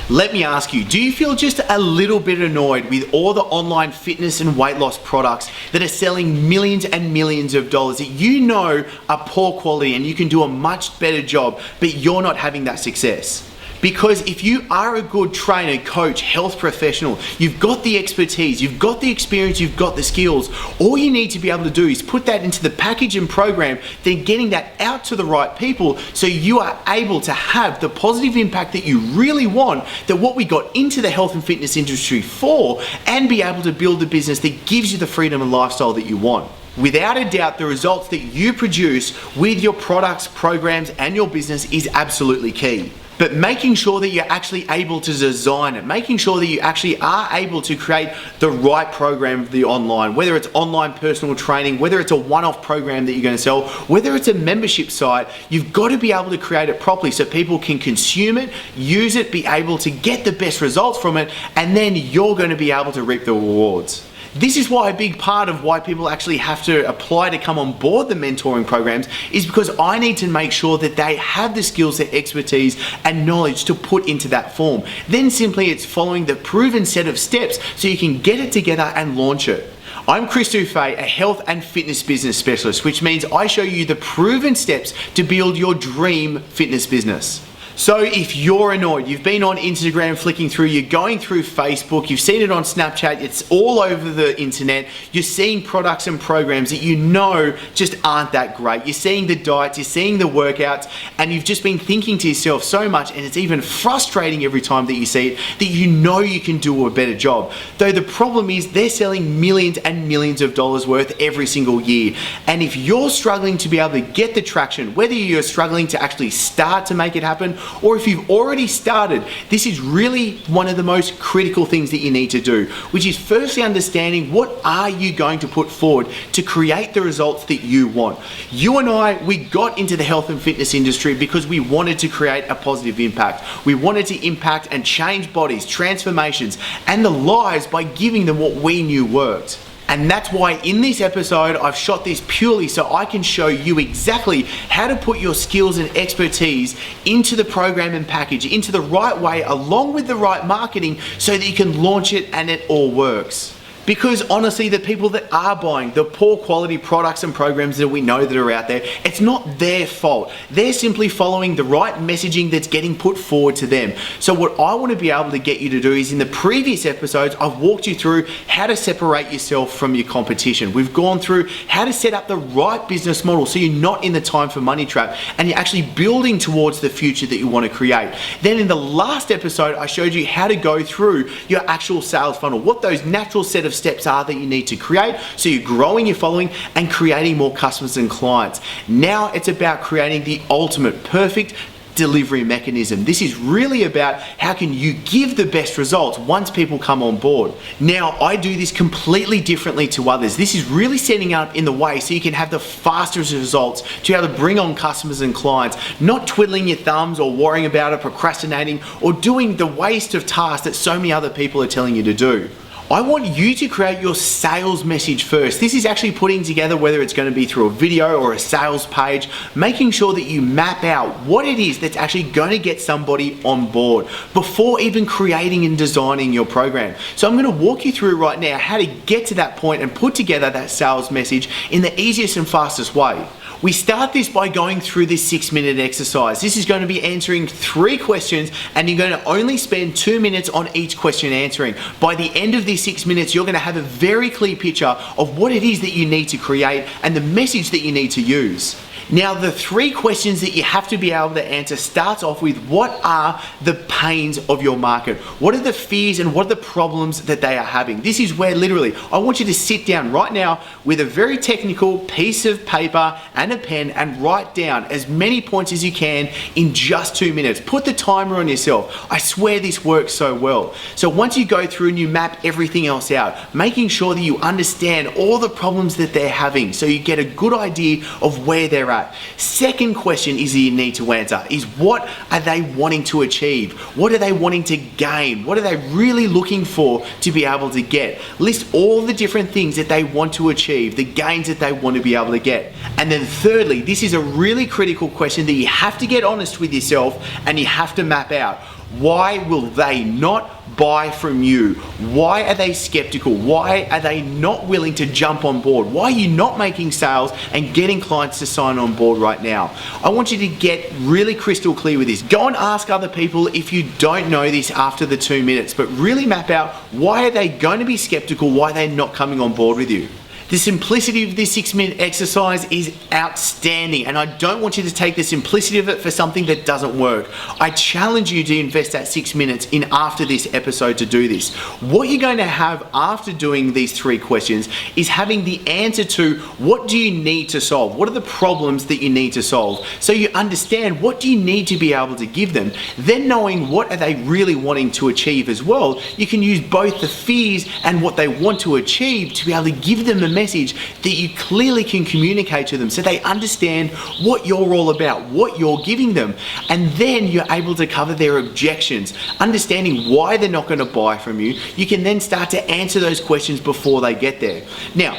Let me ask you, do you feel just a little bit annoyed with all the online fitness and weight loss products that are selling millions and millions of dollars that you know are poor quality and you can do a much better job, but you're not having that success? Because if you are a good trainer, coach, health professional, you've got the expertise, you've got the experience, you've got the skills, all you need to be able to do is put that into the package and program, then getting that out to the right people so you are able to have the positive impact that you really want, that what we got into the health and fitness industry for, and be able to build a business that gives you the freedom and lifestyle that you want. Without a doubt, the results that you produce with your products, programs, and your business is absolutely key. But making sure that you're actually able to design it, making sure that you actually are able to create the right program for the online, whether it's online personal training, whether it's a one-off program that you're going to sell, whether it's a membership site, you've got to be able to create it properly so people can consume it, use it, be able to get the best results from it, and then you're going to be able to reap the rewards. This is why a big part of why people actually have to apply to come on board the mentoring programs is because I need to make sure that they have the skills, the expertise, and knowledge to put into that form. Then simply it's following the proven set of steps so you can get it together and launch it. I'm Chris Dufay, a health and fitness business specialist, which means I show you the proven steps to build your dream fitness business. So if you're annoyed, you've been on Instagram flicking through, you're going through Facebook, you've seen it on Snapchat, it's all over the internet, you're seeing products and programs that you know just aren't that great. You're seeing the diets, you're seeing the workouts, and you've just been thinking to yourself so much, and it's even frustrating every time that you see it, that you know you can do a better job. Though the problem is they're selling millions and millions of dollars worth every single year. And if you're struggling to be able to get the traction, whether you're struggling to actually start to make it happen, or if you've already started, this is really one of the most critical things that you need to do, which is firstly understanding what are you going to put forward to create the results that you want. You and I, we got into the health and fitness industry because we wanted to create a positive impact. We wanted to impact and change bodies, transformations, and the lives by giving them what we knew worked. And that's why in this episode, I've shot this purely so I can show you exactly how to put your skills and expertise into the program and package, into the right way, along with the right marketing, so that you can launch it and it all works. Because honestly, the people that are buying the poor quality products and programs that we know that are out there, it's not their fault. They're simply following the right messaging that's getting put forward to them. So what I want to be able to get you to do is, in the previous episodes, I've walked you through how to separate yourself from your competition. We've gone through how to set up the right business model so you're not in the time for money trap and you're actually building towards the future that you want to create. Then in the last episode, I showed you how to go through your actual sales funnel, what those natural set of steps are that you need to create so you're growing your following and creating more customers and clients. Now it's about creating the ultimate perfect delivery mechanism. This is really about how can you give the best results once people come on board. Now, I do this completely differently to others. This is really setting up in the way so you can have the fastest results to be able to bring on customers and clients, not twiddling your thumbs or worrying about it, procrastinating, or doing the waste of tasks that so many other people are telling you to do. I want you to create your sales message first. This is actually putting together, whether it's going to be through a video or a sales page, making sure that you map out what it is that's actually going to get somebody on board before even creating and designing your program. So I'm going to walk you through right now how to get to that point and put together that sales message in the easiest and fastest way. We start this by going through this 6-minute exercise. This is going to be answering 3 questions, and you're going to only spend 2 minutes on each question answering. By the end of these 6 minutes, you're going to have a very clear picture of what it is that you need to create and the message that you need to use. Now, the 3 questions that you have to be able to answer starts off with, what are the pains of your market? What are the fears and what are the problems that they are having? This is where literally I want you to sit down right now with a very technical piece of paper and a pen and write down as many points as you can in just 2 minutes. Put the timer on yourself. I swear this works so well. So once you go through and you map everything else out, making sure that you understand all the problems that they're having so you get a good idea of where they're at. Second question is that you need to answer is, what are they wanting to achieve? What are they wanting to gain? What are they really looking for to be able to get? List all the different things that they want to achieve, the gains that they want to be able to get. And then thirdly, this is a really critical question that you have to get honest with yourself and you have to map out. Why will they not buy from you? Why are they skeptical? Why are they not willing to jump on board? Why are you not making sales and getting clients to sign on board right now? I want you to get really crystal clear with this. Go and ask other people if you don't know this after the 2 minutes, but really map out why are they going to be skeptical, why they're not coming on board with you. The simplicity of this 6-minute exercise is outstanding, and I don't want you to take the simplicity of it for something that doesn't work. I challenge you to invest that 6 minutes in after this episode to do this. What you're going to have after doing these 3 questions is having the answer to what do you need to solve? What are the problems that you need to solve? So you understand what do you need to be able to give them. Then knowing what are they really wanting to achieve as well, you can use both the fears and what they want to achieve to be able to give them a message that you clearly can communicate to them so they understand what you're all about, what you're giving them. And then you're able to cover their objections, understanding why they're not going to buy from you. You can then start to answer those questions before they get there. Now,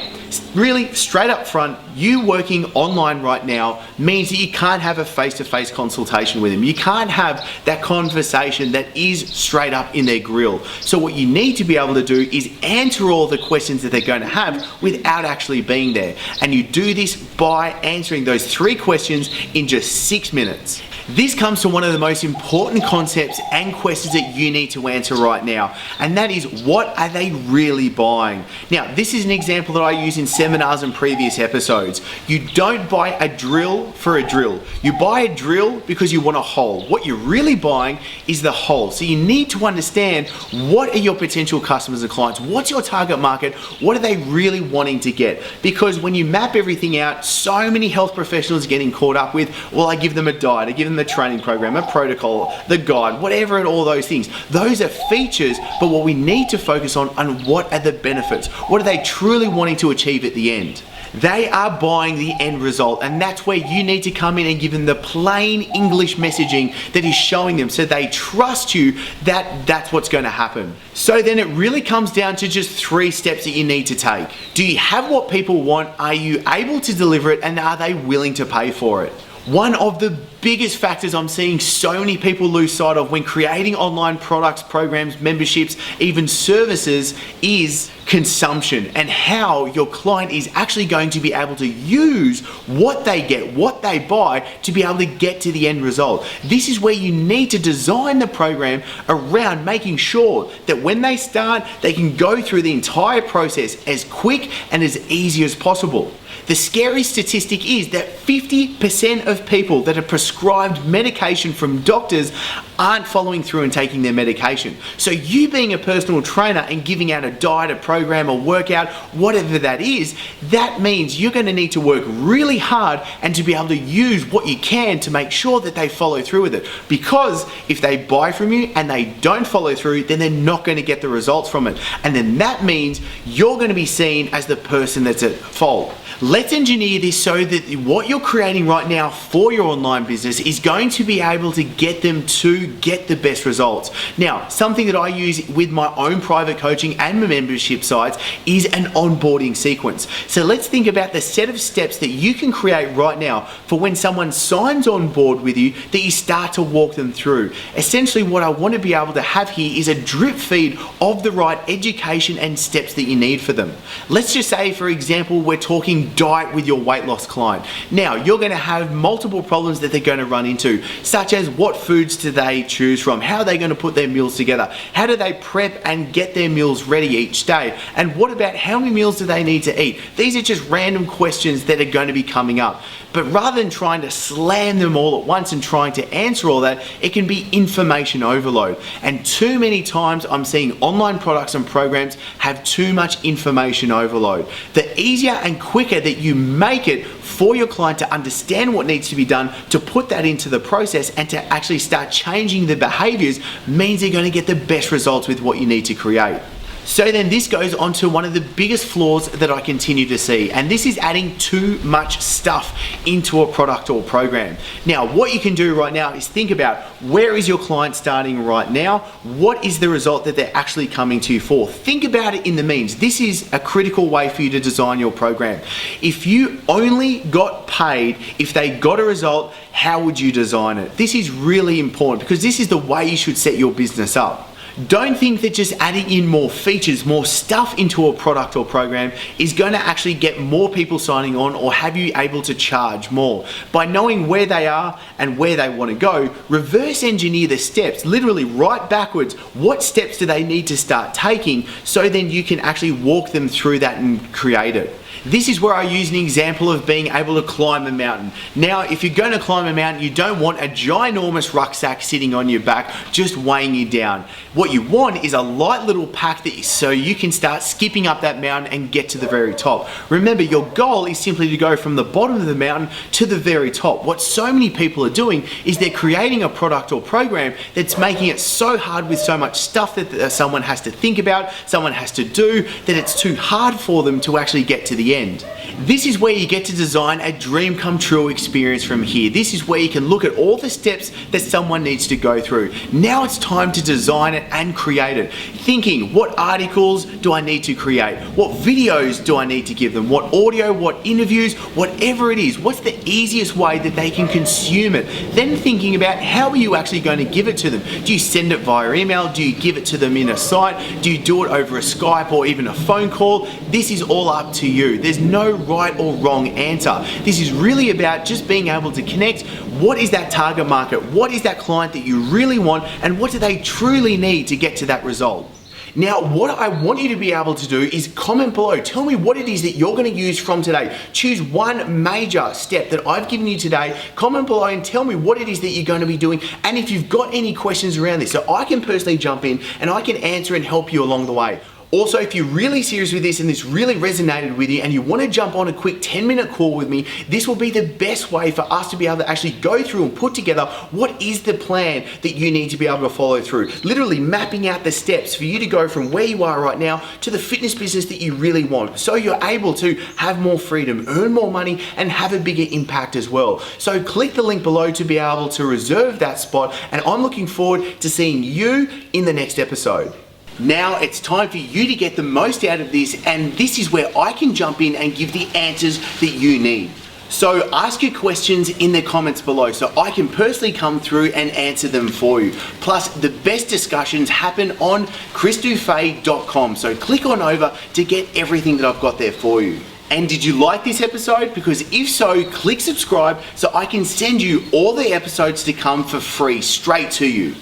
really straight up front, you working online right now means that you can't have a face-to-face consultation with them. You can't have that conversation that is straight up in their grill. So what you need to be able to do is answer all the questions that they're going to have without actually being there. And you do this by answering those 3 questions in just 6 minutes. This comes to one of the most important concepts and questions that you need to answer right now, and that is, what are they really buying? Now, this is an example that I use in seminars and previous episodes. You don't buy a drill for a drill. You buy a drill because you want a hole. What you're really buying is the hole. So you need to understand, what are your potential customers and clients? What's your target market? What are they really wanting to get? Because when you map everything out, so many health professionals are getting caught up with, well, I give them a diet, I give them the training program, a protocol, the guide, whatever, and all those things. Those are features, but what we need to focus on what are the benefits? What are they truly wanting to achieve at the end? They are buying the end result, and that's where you need to come in and give them the plain English messaging that is showing them so they trust you that that's what's going to happen. So then it really comes down to just 3 steps that you need to take. Do you have what people want? Are you able to deliver it? And are they willing to pay for it? One of the biggest factors I'm seeing so many people lose sight of when creating online products, programs, memberships, even services is consumption, and how your client is actually going to be able to use what they get, what they buy, to be able to get to the end result. This is where you need to design the program around making sure that when they start, they can go through the entire process as quick and as easy as possible. The scary statistic is that 50% of people that are prescribed medication from doctors aren't following through and taking their medication. So you being a personal trainer and giving out a diet, a program, a workout, whatever that is, that means you're going to need to work really hard and to be able to use what you can to make sure that they follow through with it. Because if they buy from you and they don't follow through, then they're not going to get the results from it. And then that means you're going to be seen as the person that's at fault. Let's engineer this so that what you're creating right now for your online business is going to be able to get them to get the best results. Now, something that I use with my own private coaching and my membership sites is an onboarding sequence. So let's think about the set of steps that you can create right now for when someone signs on board with you, that you start to walk them through. Essentially, what I want to be able to have here is a drip feed of the right education and steps that you need for them. Let's just say, for example, we're talking diet with your weight loss client. Now, you're going to have multiple problems that they're going to run into, such as what foods do they choose from, how are they going to put their meals together, how do they prep and get their meals ready each day, and what about how many meals do they need to eat? These are just random questions that are going to be coming up. But rather than trying to slam them all at once and trying to answer all that, it can be information overload. And too many times I'm seeing online products and programs have too much information overload. The easier and quicker that you make it for your client to understand what needs to be done, to put that into the process and to actually start changing the behaviors, means they're going to get the best results with what you need to create. So then this goes on to one of the biggest flaws that I continue to see, and this is adding too much stuff into a product or program. Now, what you can do right now is think about, where is your client starting right now? What is the result that they're actually coming to you for? Think about it in the means. This is a critical way for you to design your program. If you only got paid if they got a result, how would you design it? This is really important because this is the way you should set your business up. Don't think that just adding in more features, more stuff into a product or program is going to actually get more people signing on or have you able to charge more. By knowing where they are and where they want to go, reverse engineer the steps, literally right backwards. What steps do they need to start taking so then you can actually walk them through that and create it. This is where I use an example of being able to climb a mountain. Now, if you're going to climb a mountain, you don't want a ginormous rucksack sitting on your back just weighing you down. What you want is a light little pack so you can start skipping up that mountain and get to the very top. Remember, your goal is simply to go from the bottom of the mountain to the very top. What so many people are doing is they're creating a product or program that's making it so hard with so much stuff that someone has to think about, someone has to do, that it's too hard for them to actually get to the end. This is where you get to design a dream come true experience from here. This is where you can look at all the steps that someone needs to go through. Now it's time to design it and create it. Thinking, what articles do I need to create? What videos do I need to give them? What audio, what interviews, whatever it is, what's the easiest way that they can consume it? Then thinking about, how are you actually going to give it to them? Do you send it via email? Do you give it to them in a site? Do you do it over a Skype or even a phone call? This is all up to you. There's no right or wrong answer. This is really about just being able to connect. What is that target market? What is that client that you really want? And what do they truly need to get to that result? Now, what I want you to be able to do is comment below. Tell me what it is that you're going to use from today. Choose one major step that I've given you today. Comment below and tell me what it is that you're going to be doing. And if you've got any questions around this, so I can personally jump in and I can answer and help you along the way. Also, if you're really serious with this and this really resonated with you and you want to jump on a quick 10-minute call with me, this will be the best way for us to be able to actually go through and put together what is the plan that you need to be able to follow through. Literally mapping out the steps for you to go from where you are right now to the fitness business that you really want, so you're able to have more freedom, earn more money, and have a bigger impact as well. So click the link below to be able to reserve that spot, and I'm looking forward to seeing you in the next episode. Now it's time for you to get the most out of this, and this is where I can jump in and give the answers that you need. So ask your questions in the comments below so I can personally come through and answer them for you. Plus, the best discussions happen on chrisdufay.com, so click on over to get everything that I've got there for you. And did you like this episode? Because if so, click subscribe so I can send you all the episodes to come for free straight to you.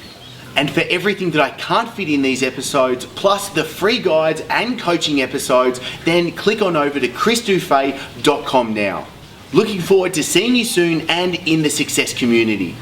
And for everything that I can't fit in these episodes, plus the free guides and coaching episodes, then click on over to chrisdufay.com now. Looking forward to seeing you soon and in the success community.